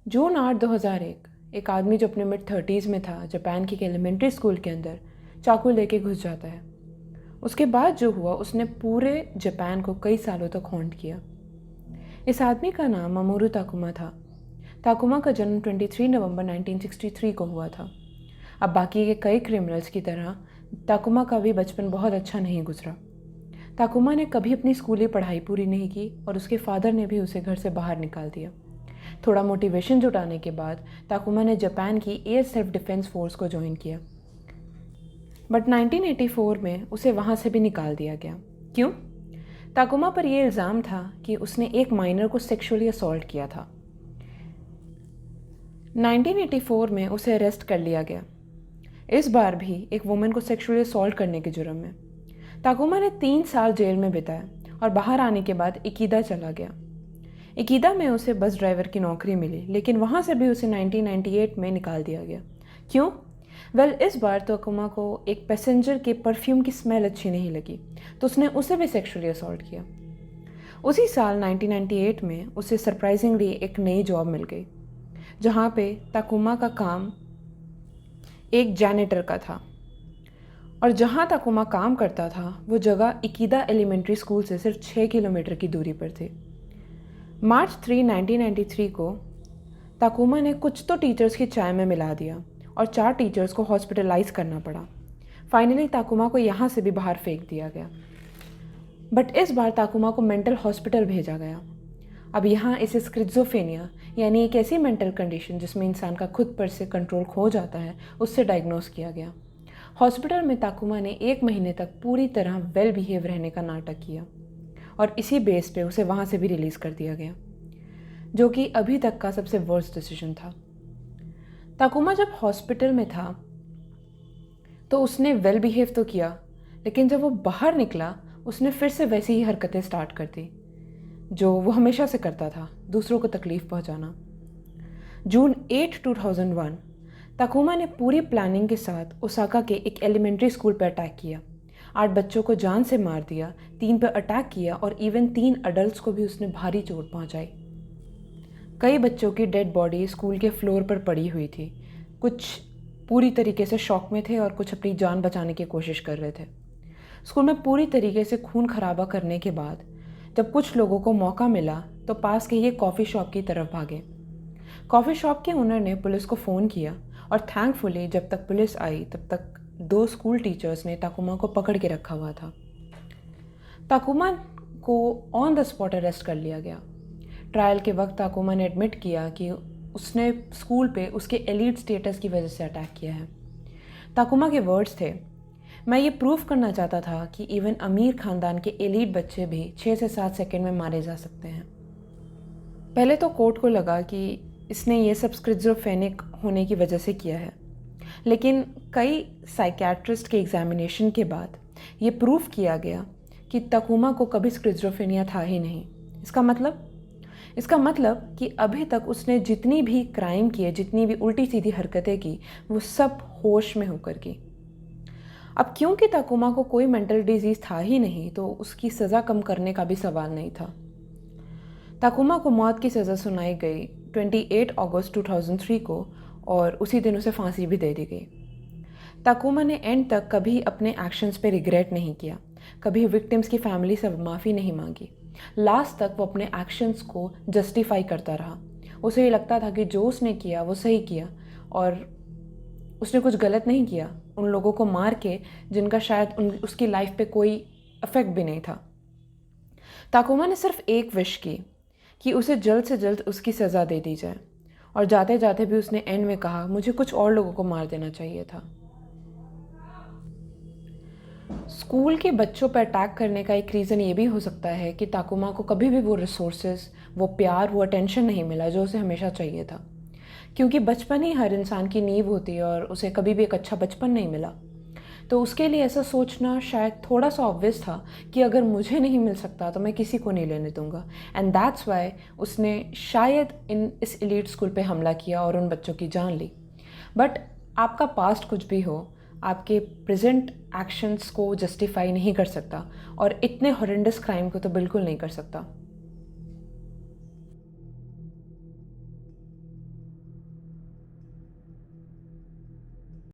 जून 8 2001 एक आदमी जो अपने मिड-30s में था जापान की एक एलिमेंट्री स्कूल के अंदर चाकू लेके घुस जाता है। उसके बाद जो हुआ उसने पूरे जापान को कई सालों तक हॉन्ट किया। इस आदमी का नाम मामोरू ताकुमा था। ताकुमा का जन्म 23 नवंबर 1963 को हुआ था। अब बाकी के कई क्रिमिनल्स की तरह ताकुमा का भी बचपन बहुत अच्छा नहीं गुजरा। ताकुमा ने कभी अपनी स्कूली पढ़ाई पूरी नहीं की और उसके फादर ने भी उसे घर से बाहर निकाल दिया। थोड़ा मोटिवेशन जुटाने के बाद ताकुमा ने जापान की एयर सेल्फ डिफेंस फोर्स को ज्वाइन किया, बट 1984 में उसे वहाँ से भी निकाल दिया गया। क्यों? ताकुमा पर यह इल्ज़ाम था कि उसने एक माइनर को सेक्सुअली असॉल्ट किया था। 1984 में उसे अरेस्ट कर लिया गया, इस बार भी एक वुमेन को सेक्सुअली असॉल्ट करने के जुर्म में। ताकुमा ने 3 साल जेल में बिताए और बाहर आने के बाद इकीदा चला गया। इकीदा में उसे बस ड्राइवर की नौकरी मिली, लेकिन वहाँ से भी उसे 1998 में निकाल दिया गया। क्यों? इस बार ताकुमा को एक पैसेंजर के परफ्यूम की स्मेल अच्छी नहीं लगी, तो उसने उसे भी सेक्सुअली असॉल्ट किया। उसी साल 1998 में उसे सरप्राइजिंगली एक नई जॉब मिल गई, जहाँ पे ताकुमा का काम एक जैनिटर का था, और जहाँ ताकुमा काम करता था वो जगह इकीदा एलिमेंट्री स्कूल से सिर्फ 6 किलोमीटर की दूरी पर थी। मार्च 3, 1993 को ताकुमा ने कुछ तो टीचर्स की चाय में मिला दिया और 4 टीचर्स को हॉस्पिटलाइज करना पड़ा। फाइनली ताकुमा को यहाँ से भी बाहर फेंक दिया गया, बट इस बार ताकुमा को मेंटल हॉस्पिटल भेजा गया। अब यहाँ इसे स्किज़ोफ्रेनिया यानी एक ऐसी मेंटल कंडीशन जिसमें इंसान का खुद पर से कंट्रोल खो जाता है, उससे डायग्नोस किया गया। हॉस्पिटल में ताकुमा ने 1 महीने तक पूरी तरह वेल बिहेव रहने का नाटक किया और इसी बेस पे उसे वहाँ से भी रिलीज़ कर दिया गया, जो कि अभी तक का सबसे वर्स्ट डिसीजन था। ताकुमा जब हॉस्पिटल में था तो उसने वेल बिहेव तो किया, लेकिन जब वो बाहर निकला उसने फिर से वैसी ही हरकतें स्टार्ट कर दी जो वो हमेशा से करता था, दूसरों को तकलीफ़ पहुंचाना। जून 8, 2001 ताकुमा ने पूरी प्लानिंग के साथ ओसाका के एक एलिमेंट्री स्कूल पर अटैक किया। 8 बच्चों को जान से मार दिया, 3 पर अटैक किया और इवन 3 अडल्ट्स को भी उसने भारी चोट पहुंचाई। कई बच्चों की डेड बॉडी स्कूल के फ्लोर पर पड़ी हुई थी। कुछ पूरी तरीके से शॉक में थे और कुछ अपनी जान बचाने की कोशिश कर रहे थे। स्कूल में पूरी तरीके से खून खराबा करने के बाद जब कुछ लोगों को मौका मिला तो पास के ये कॉफ़ी शॉप की तरफ भागे। कॉफ़ी शॉप के ओनर ने पुलिस को फ़ोन किया और थैंकफुली जब तक पुलिस आई तब तक 2 स्कूल टीचर्स ने ताकुमा को पकड़ के रखा हुआ था। ताकुमा को ऑन द स्पॉट अरेस्ट कर लिया गया। ट्रायल के वक्त ताकुमा ने एडमिट किया कि उसने स्कूल पे उसके एलीट स्टेटस की वजह से अटैक किया है। ताकुमा के वर्ड्स थे, मैं ये प्रूव करना चाहता था कि इवन अमीर ख़ानदान के एलीट बच्चे भी 6 से 7 सेकंड में मारे जा सकते हैं। पहले तो कोर्ट को लगा कि इसने ये सब स्किज़ोफ्रेनिक होने की वजह से किया है, लेकिन कई साइकियाट्रिस्ट के एग्जामिनेशन के बाद ये प्रूव किया गया कि ताकुमा को कभी स्किज़ोफ्रेनिया था ही नहीं। इसका मतलब कि अभी तक उसने जितनी भी क्राइम किए, जितनी भी उल्टी सीधी हरकतें की, वो सब होश में होकर की। अब क्योंकि ताकुमा को कोई मेंटल डिजीज़ था ही नहीं, तो उसकी सज़ा कम करने का भी सवाल नहीं था। ताकुमा को मौत की सज़ा सुनाई गई 28 अगस्त 2003 को और उसी दिन उसे फांसी भी दे दी गई। ताकुमा ने एंड तक कभी अपने एक्शंस पे रिग्रेट नहीं किया, कभी विक्टिम्स की फैमिली से माफ़ी नहीं मांगी। लास्ट तक वो अपने एक्शंस को जस्टिफाई करता रहा। उसे ये लगता था कि जो उसने किया वो सही किया और उसने कुछ गलत नहीं किया उन लोगों को मार के जिनका शायद उसकी लाइफ पे कोई इफेक्ट भी नहीं था। ताकुमा ने सिर्फ एक विश की कि उसे जल्द से जल्द उसकी सज़ा दे दी जाए, और जाते जाते भी उसने एंड में कहा, मुझे कुछ और लोगों को मार देना चाहिए था। स्कूल के बच्चों पर अटैक करने का एक रीज़न ये भी हो सकता है कि ताकुमा को कभी भी वो रिसोर्सेज, वो प्यार, वो अटेंशन नहीं मिला जो उसे हमेशा चाहिए था, क्योंकि बचपन ही हर इंसान की नींव होती है और उसे कभी भी एक अच्छा बचपन नहीं मिला। तो उसके लिए ऐसा सोचना शायद थोड़ा सा ऑब्वियस था कि अगर मुझे नहीं मिल सकता तो मैं किसी को नहीं लेने दूंगा, एंड दैट्स वाई उसने शायद इस एलीट स्कूल पे हमला किया और उन बच्चों की जान ली। बट आपका पास्ट कुछ भी हो, आपके प्रेजेंट एक्शंस को जस्टिफाई नहीं कर सकता और इतने हॉरेंडस क्राइम को तो बिल्कुल नहीं कर सकता।